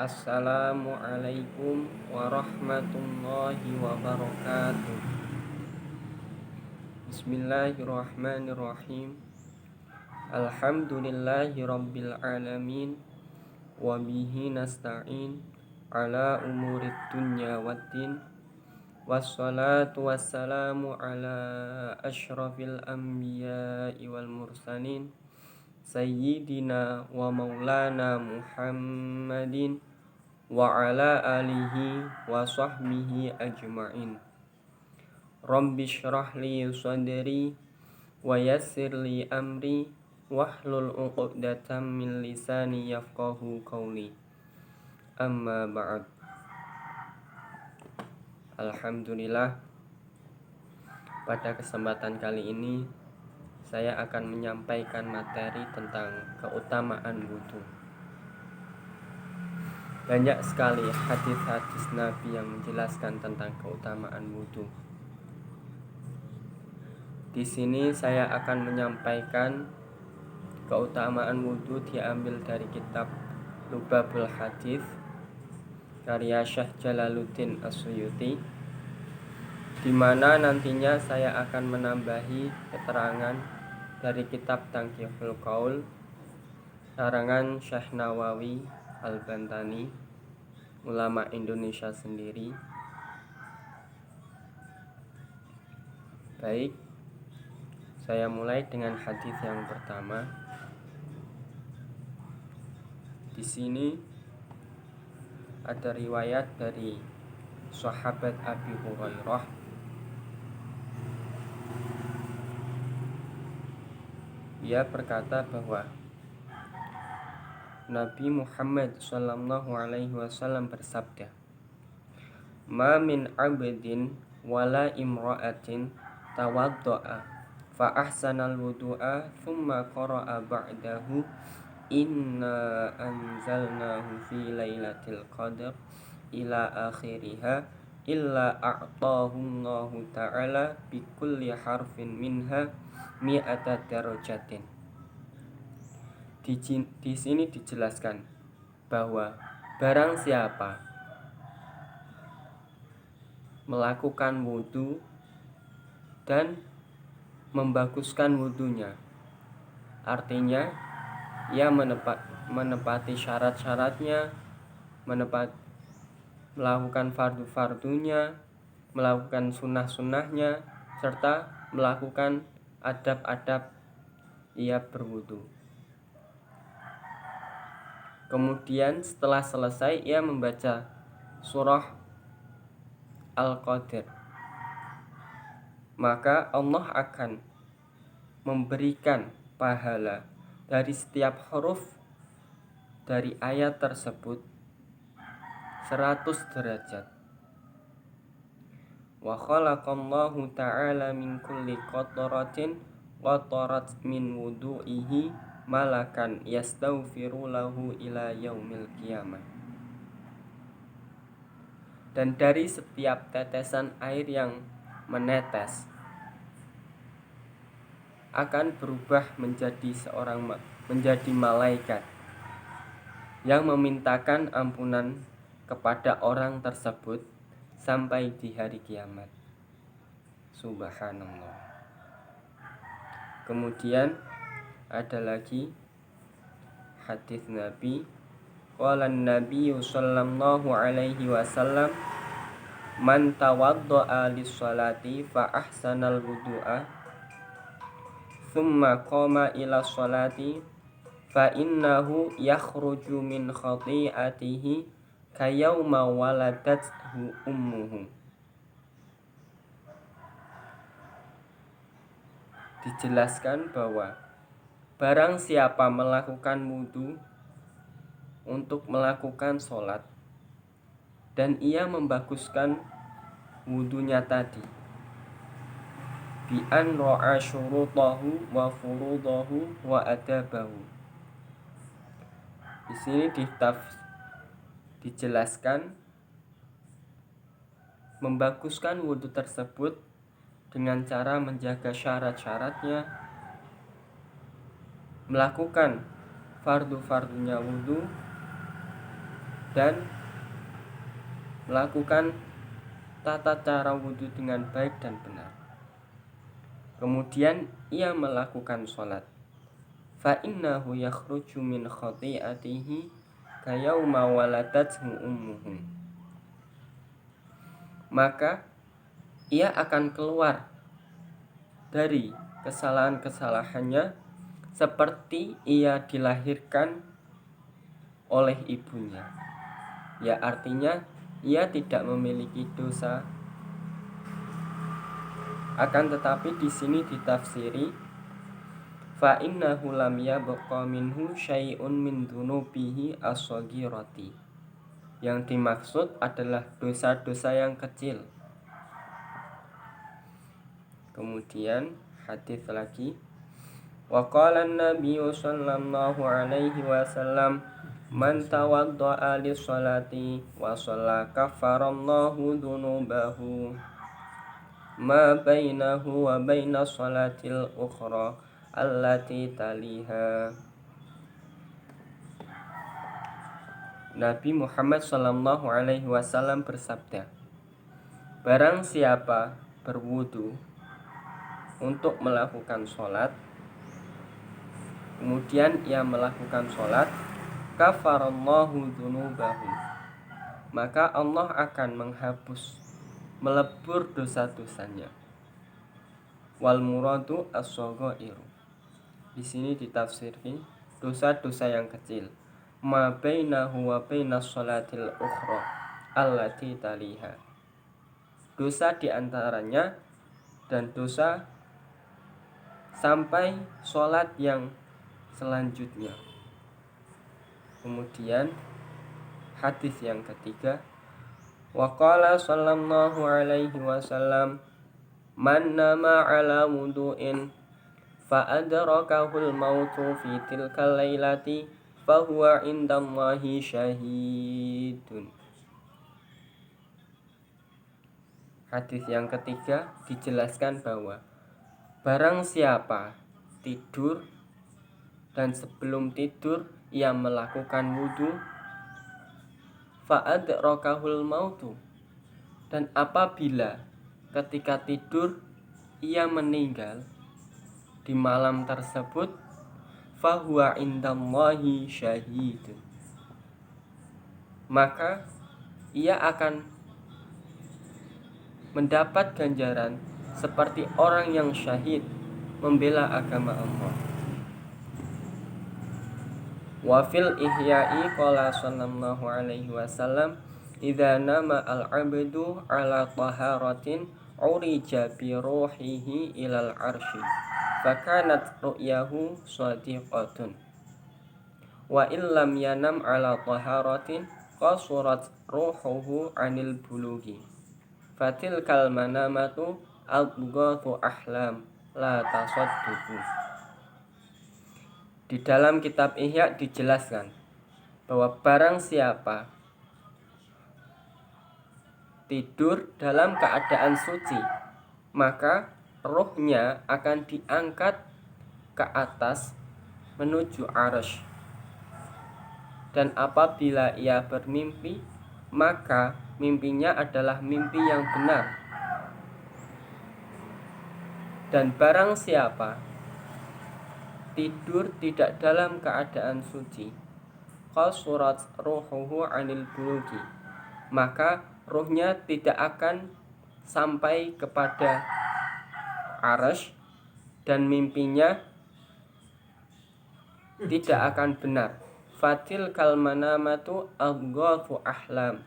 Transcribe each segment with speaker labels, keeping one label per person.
Speaker 1: Assalamualaikum warahmatullahi wabarakatuh. Bismillahirrahmanirrahim. Alhamdulillahi rabbil alamin. Wabihi nasta'in ala umurid dunya waddin. Wassalatu wassalamu ala ashrafil anbiya'i wal mursalin Sayyidina wa maulana Muhammadin wa ala alihi wa sahbihi ajma'in. Rabbi syrah li sadri wa yassir li amri wahlul 'uqdatam min lisani yafqahu qawli. Amma ba'd. Alhamdulillah, pada kesempatan kali ini saya akan menyampaikan materi tentang keutamaan wudhu. Banyak sekali hadis-hadis Nabi yang menjelaskan tentang keutamaan wudhu. Di sini saya akan menyampaikan keutamaan wudhu diambil dari kitab Lubabul Hadis karya Syekh Jalaluddin As-Suyuti, di mana nantinya saya akan menambahi keterangan dari kitab Tanqihul Qaul karangan Syekh Nawawi Al-Bantani, ulama Indonesia sendiri. Baik, saya mulai dengan hadis yang pertama. Di sini ada riwayat dari sahabat Abi Hurairah. Ia berkata bahwa Nabi Muhammad sallallahu alaihi wasallam bersabda, "Ma min 'abdin wala imra'atin tawadda'a fa ahsanal wudu'a thumma qara'a ba'dahu inna anzalnahu fi lailatul qadr ila akhiriha illa a'tahu Allahu ta'ala bi kulli harfin minha mi'ata darajatin." Di sini dijelaskan bahwa barang siapa melakukan wudhu dan membaguskan wudhunya, artinya ia menepati syarat-syaratnya, melakukan fardu-fardunya, melakukan sunnah-sunnahnya, serta melakukan adab-adab ia berwudhu. Kemudian setelah selesai ia membaca surah Al-Qadr, maka Allah akan memberikan pahala dari setiap huruf dari ayat tersebut 100 derajat. Wa khalaqallahu ta'ala min kulli qatratin qatarat min wudu'ihi malakan yastaghfiru lahu ila yaumil qiyamah. Dan dari setiap tetesan air yang menetes akan berubah menjadi malaikat yang memintakan ampunan kepada orang tersebut sampai di hari kiamat. Subhanallah. Kemudian ada lagi hadis Nabi, qala an-nabiy sallallahu alaihi wasallam, man tawadda'a lis-salati fa ahsanal wudu'a thumma qama ila sholati fa innahu yakhruju min khati'atihi kayauma waladathu ummuhu. Dijelaskan bahwa barang siapa melakukan wudhu untuk melakukan sholat dan ia membaguskan wudhunya tadi, bi an ra'a syurutahu wa furudahu wa adabahu. Di sini dijelaskan membaguskan wudhu tersebut dengan cara menjaga syarat-syaratnya, melakukan fardu-fardunya wudhu, dan melakukan tata cara wudhu dengan baik dan benar. Kemudian ia melakukan sholat. Fa innahu yakhruju min khati'atihi kayauma waladathu ummuhu. Maka ia akan keluar dari kesalahan-kesalahannya seperti ia dilahirkan oleh ibunya. Ya, artinya ia tidak memiliki dosa. Akan tetapi di sini ditafsiri fa innahu lam yabqa minhu syai'un min dzunubihi as-shaghirati. Yang dimaksud adalah dosa-dosa yang kecil. Kemudian hadis lagi, wa qala an-nabiy sallallahu alaihi wasallam man tawadda'a lis-salati wa shalla kaffarallahu dzunubahu ma bainahu wa baina salatil ukhra allati taliha. Nabi Muhammad sallallahu alaihi wasallam bersabda, barang siapa berwudu untuk melakukan sholat, kemudian ia melakukan sholat, kafarallahu dzunubahu, maka Allah akan menghapus, melebur dosa-dosanya. Wal muradu as-shaghairu. Di sini ditafsirkan dosa-dosa yang kecil. Ma bainahu wa bainas sholatil ukhra allati taliha. Dosa diantaranya dan dosa sampai sholat yang selanjutnya. Kemudian hadis yang ketiga, wa qala sallallahu alaihi wasallam man nama ala wudu'in fa adrakahul mautu fi tilkal lailati fa huwa indallahi syahidun. Hadis yang ketiga dijelaskan bahwa barang siapa tidur dan sebelum tidur ia melakukan wudu, fa adrakahul mautu, dan apabila ketika tidur ia meninggal di malam tersebut, fahuwa indallahi syahidun, maka ia akan mendapat ganjaran seperti orang yang syahid membela agama Allah. Wa fil ihya'i qala sallallahu alaihi wasallam idza nama al-'abdu ala taharatin urija bi ruhihi ilal arsy fakanat ru'yahu shadiqatun wa illam yanam ala taharatin qasurat ruhuhu 'anil bulughi fatilkal manamatu adghathu ahlam la tasadduqu. Di dalam kitab Ihya dijelaskan bahwa barang siapa tidur dalam keadaan suci, maka rohnya akan diangkat ke atas menuju arsy. Dan apabila ia bermimpi, maka mimpinya adalah mimpi yang benar. Dan barang siapa tidur tidak dalam keadaan suci, qasurat ruhuhu 'anil bulughi, maka rohnya tidak akan sampai kepada arsy dan mimpinya tidak akan benar. Fatil kal manamatu adghathu ahlam,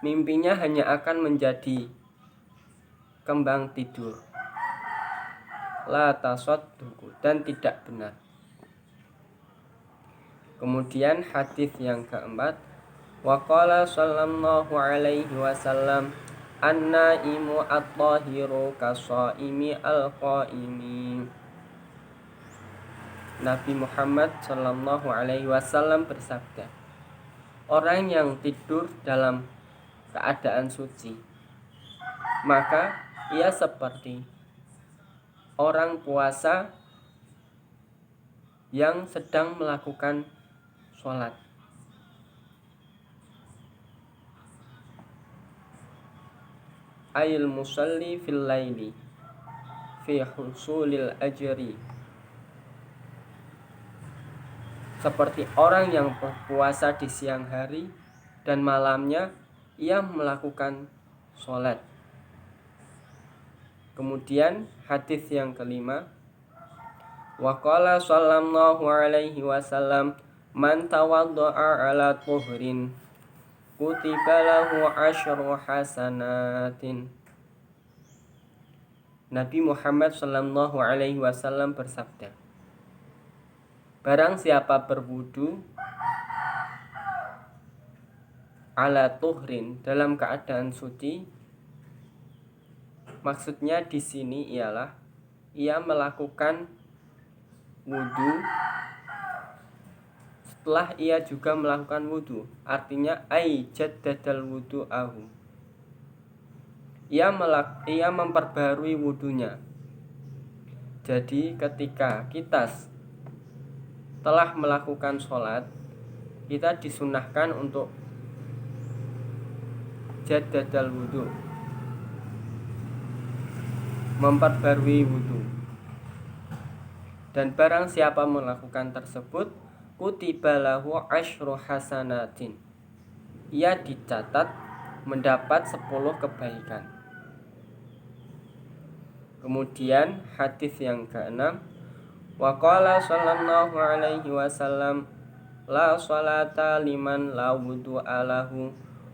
Speaker 1: mimpinya hanya akan menjadi kembang tidur. La tasadduqu, dan tidak benar. Kemudian hadis yang keempat, wa qala sallallahu alaihi wasallam an-naimu at-tahiru kasaimi al-qaimi. Nabi Muhammad sallallahu alaihi wasallam bersabda, orang yang tidur dalam keadaan suci, maka ia seperti orang puasa yang sedang melakukan sholat. ayil musalli fil laili fi husulil ajri, seperti orang yang berpuasa di siang hari dan malamnya ia melakukan sholat. Kemudian hadis yang kelima, wa qala sallallahu alaihi wasallam, man tawadda'a ala tuhrin kutiba lahu asyru hasanatin. Nabi Muhammad sallallahu alaihi wasallam bersabda, barang siapa berwudu ala tuhrin, dalam keadaan suci, maksudnya di sini ialah ia melakukan wudu setelah ia juga melakukan wudu, artinya ai jaddadal wudu'ahu, ia memperbarui wudunya. Jadi ketika kita telah melakukan sholat, kita disunahkan untuk jaddadal wudu, memperbarui wudu. Dan barang siapa melakukan tersebut, kutiba lahu asyru hasanatin, ia dicatat mendapat 10 kebaikan. Kemudian hadis yang keenam, wa qala sallallahu alaihi wasallam, la sholata liman la wudu'a lahu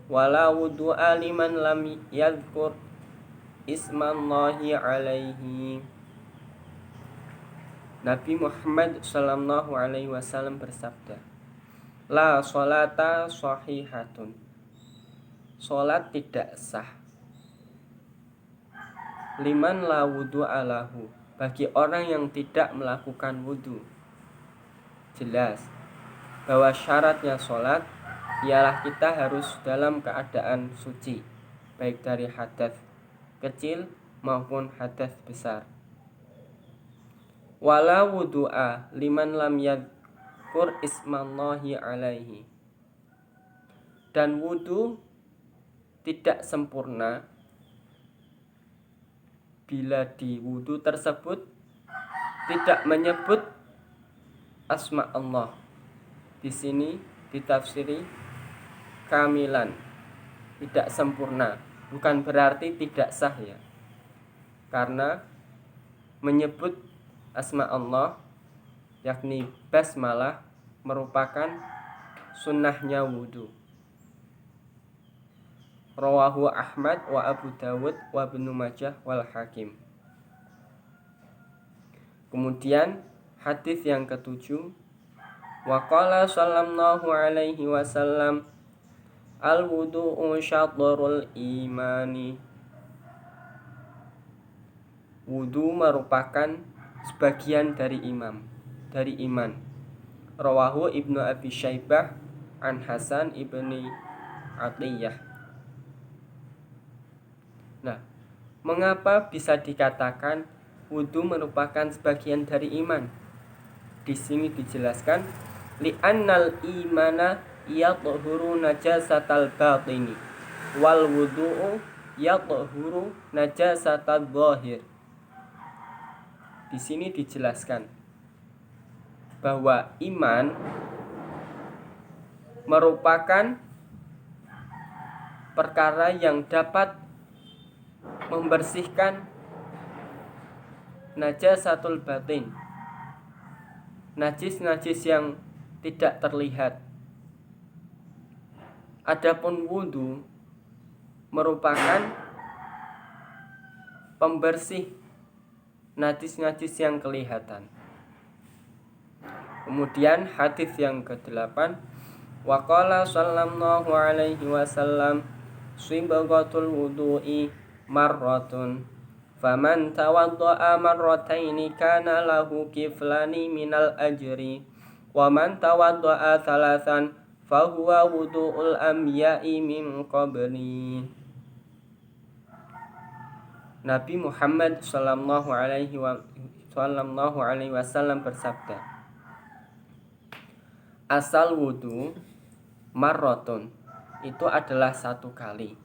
Speaker 1: wa la wudu'a liman lam yadhkur ismallahi alaihi. Nabi Muhammad sallallahu alaihi wasallam bersabda, la sholata sahihatun, sholat tidak sah, liman la wudu'a lahu, bagi orang yang tidak melakukan wudu. Jelas bahwa syaratnya sholat ialah kita harus dalam keadaan suci, baik dari hadas kecil maupun hadas besar. Wala wudu'a liman lam yadhkur ismallahi alaihi, dan wudu tidak sempurna bila di wudu tersebut tidak menyebut asma Allah. Di sini ditafsiri kamilan, tidak sempurna, bukan berarti tidak sah ya, karena menyebut asma Allah yakni basmalah merupakan sunnahnya wudu. Rawahu Ahmad wa Abu Dawud wa Ibnu Majah wal Hakim. Kemudian hadis yang ketujuh, wa qala sallallahu alaihi wasallam, al wudu'u syatrul imani, wudu merupakan sebagian dari iman. Rawahu Ibnu Abi Syaibah an Hasan ibni Atiyah. Nah, mengapa bisa dikatakan wudu merupakan sebagian dari iman? Di sini dijelaskan, li'annal imana yatahuru najasatal batini wal wudu'u yatahuru najasatal zahir. Di sini dijelaskan bahwa iman merupakan perkara yang dapat membersihkan najasatul batin, najis-najis yang tidak terlihat. Adapun wudu merupakan pembersih najis-najis yang kelihatan. Kemudian hadis yang ke-8, wa qala sallallahu alaihi wasallam, sibghatul wudu'i marratun, faman tawadda'a marrataini kana lahu kiflani minal ajri, wa man tawadda'a thalathan fahuwa wudu'ul anbiya'i min qabli. Nabi Muhammad sallallahu alaihi wasallam bersabda, asal wudu marrotun, itu adalah 1 kali.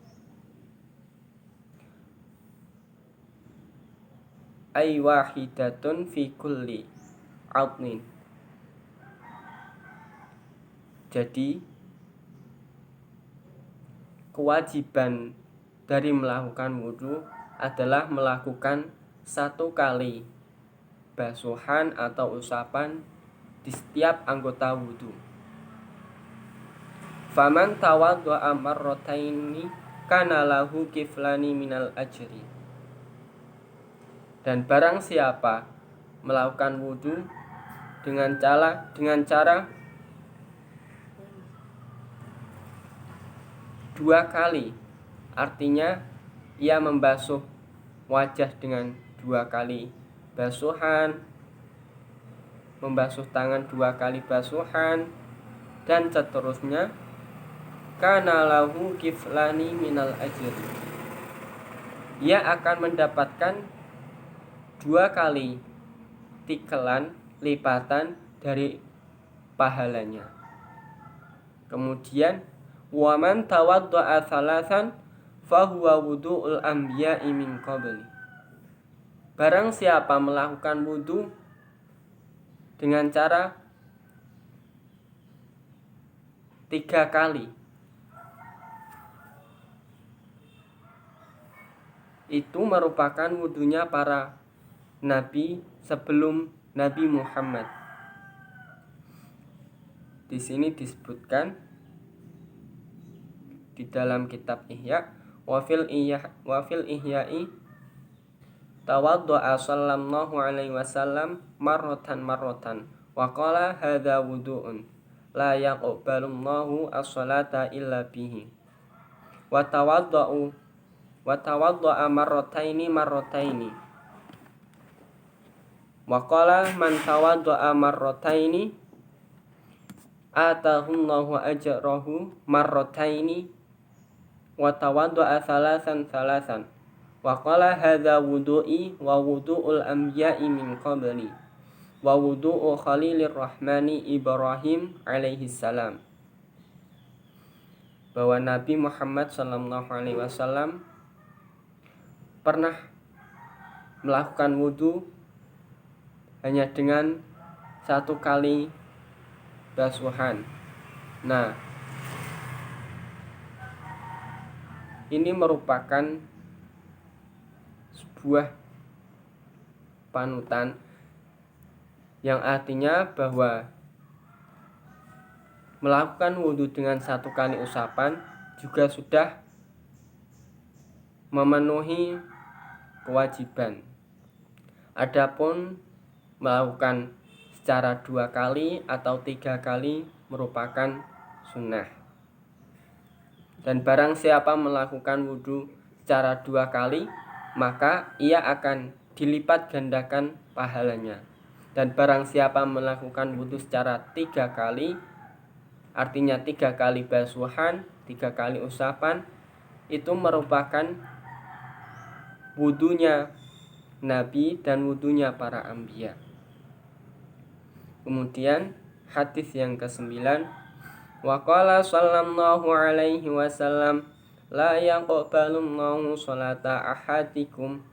Speaker 1: ay wahidatun fi kulli autnin. Jadi kewajiban dari melakukan wudhu adalah melakukan satu kali basuhan atau usapan di setiap anggota wudhu. Faman tawaddu'a marrataini kana lahu kiflani minal ajri. Dan barang siapa melakukan wudhu dengan cara 2 kali, artinya ia membasuh wajah dengan 2 kali basuhan, membasuh tangan 2 kali basuhan, dan seterusnya, kana lahu kiflani minal ajri. Ia akan mendapatkan 2 kali tikelan lipatan dari pahalanya. Kemudian wa man tawadda'a thalathan fahuwa wudu'ul anbiya'i min qabli. Barang siapa melakukan wudhu dengan cara 3 kali, itu merupakan wudhunya para nabi sebelum Nabi Muhammad. Di sini disebutkan di dalam kitab Ihya, wa fil ihya'i tawaddu'a sallallahu alaihi wasallam marratan wa qala hadza wudu'un la yaqbalullahu as-salata illa bihi wa tawaddu'a marrataini wa qala man tawaddu'a marrataini atahullahu ajrahu marrataini wa tawaddu'a thalathan wa qala hadza wudu'i wa wudu'ul anbiya'i min qabli wa wudu'u Khalilir Rahmani Ibrahim alaihi salam. Bahwa Nabi Muhammad sallallahu alaihi wasallam pernah melakukan wudhu hanya dengan 1 kali basuhan. Nah, ini merupakan sebuah panutan yang artinya bahwa melakukan wudhu dengan 1 kali usapan juga sudah memenuhi kewajiban. Adapun melakukan secara 2 kali atau 3 kali merupakan sunnah. Dan barang siapa melakukan wudhu secara 2 kali, maka ia akan dilipat gandakan pahalanya. Dan barang siapa melakukan wudhu secara 3 kali, artinya 3 kali basuhan, 3 kali usapan, itu merupakan wudhunya Nabi dan wudhunya para anbiya. Kemudian hadis yang ke-9, wa qala sallallahu alaihi wasallam la yaqbalullahu salata ahadikum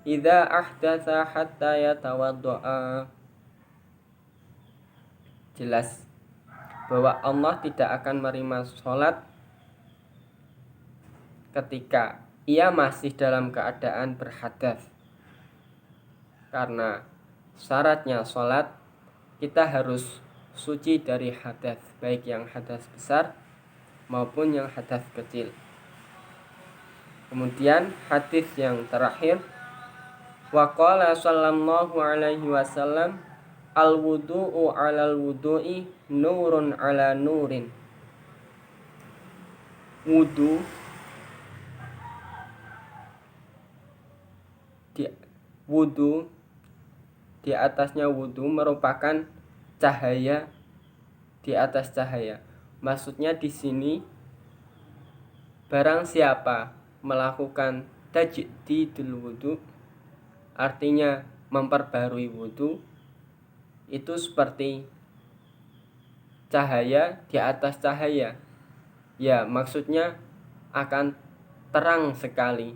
Speaker 1: idza ahdatsa hatta yatawaddaa. Jelas bahwa Allah tidak akan menerima salat ketika ia masih dalam keadaan berhadas. Karena syaratnya salat kita harus suci dari hadas, baik yang hadas besar maupun yang hadas kecil. Kemudian hadis yang terakhir, wa qala sallallahu alaihi wasallam al wudu'u 'alal wudu'i nurun 'ala nurin. Wudhu di atasnya wudhu merupakan cahaya di atas cahaya. Maksudnya di sini barang siapa melakukan tajdidul wudhu, artinya memperbarui wudhu, itu seperti cahaya di atas cahaya. Ya, maksudnya akan terang sekali.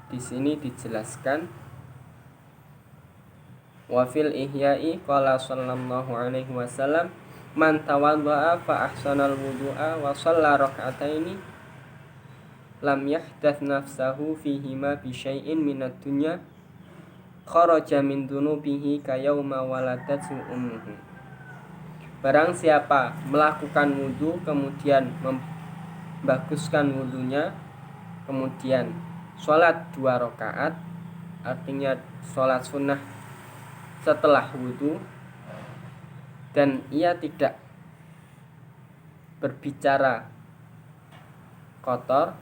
Speaker 1: di sini dijelaskan wa fil ihya'i qala sallallahu alaihi wasallam man tawadda'a fa ahsanal wudu'a wa shalla rak'ataini lam yahdath nafsahu fihima bi syai'in minad dunya kharaja min dunubihi kayauma waladatu ummuhu. Barang siapa melakukan wudu kemudian membaguskan wudunya, kemudian sholat 2 rakaat, artinya sholat sunnah setelah wudu, dan ia tidak berbicara kotor,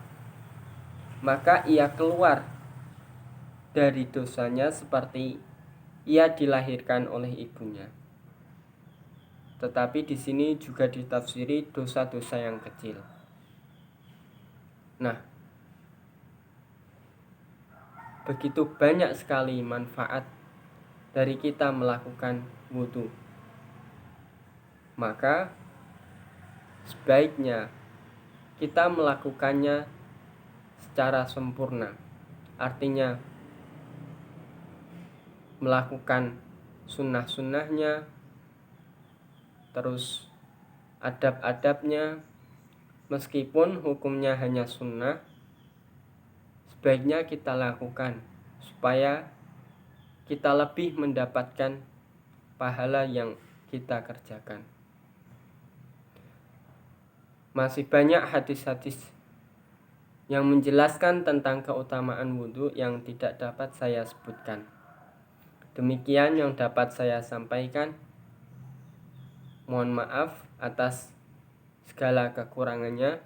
Speaker 1: maka ia keluar dari dosanya seperti ia dilahirkan oleh ibunya. Tetapi di sini juga ditafsiri dosa-dosa yang kecil. Nah, begitu banyak sekali manfaat dari kita melakukan wudu. Maka sebaiknya kita melakukannya secara sempurna. Artinya melakukan sunnah-sunnahnya, terus adab-adabnya, meskipun hukumnya hanya sunnah, sebaiknya kita lakukan supaya kita lebih mendapatkan pahala yang kita kerjakan. Masih banyak hadis-hadis yang menjelaskan tentang keutamaan wudhu yang tidak dapat saya sebutkan. Demikian yang dapat saya sampaikan. Mohon maaf atas segala kekurangannya.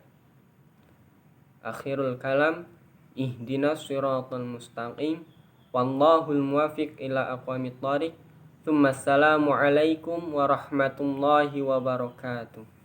Speaker 1: Akhirul kalam, ihdinas siratal mustaqim, wallahul muwafiq ila aqwamit thoriq. Assalamualaikum warahmatullahi wabarakatuh.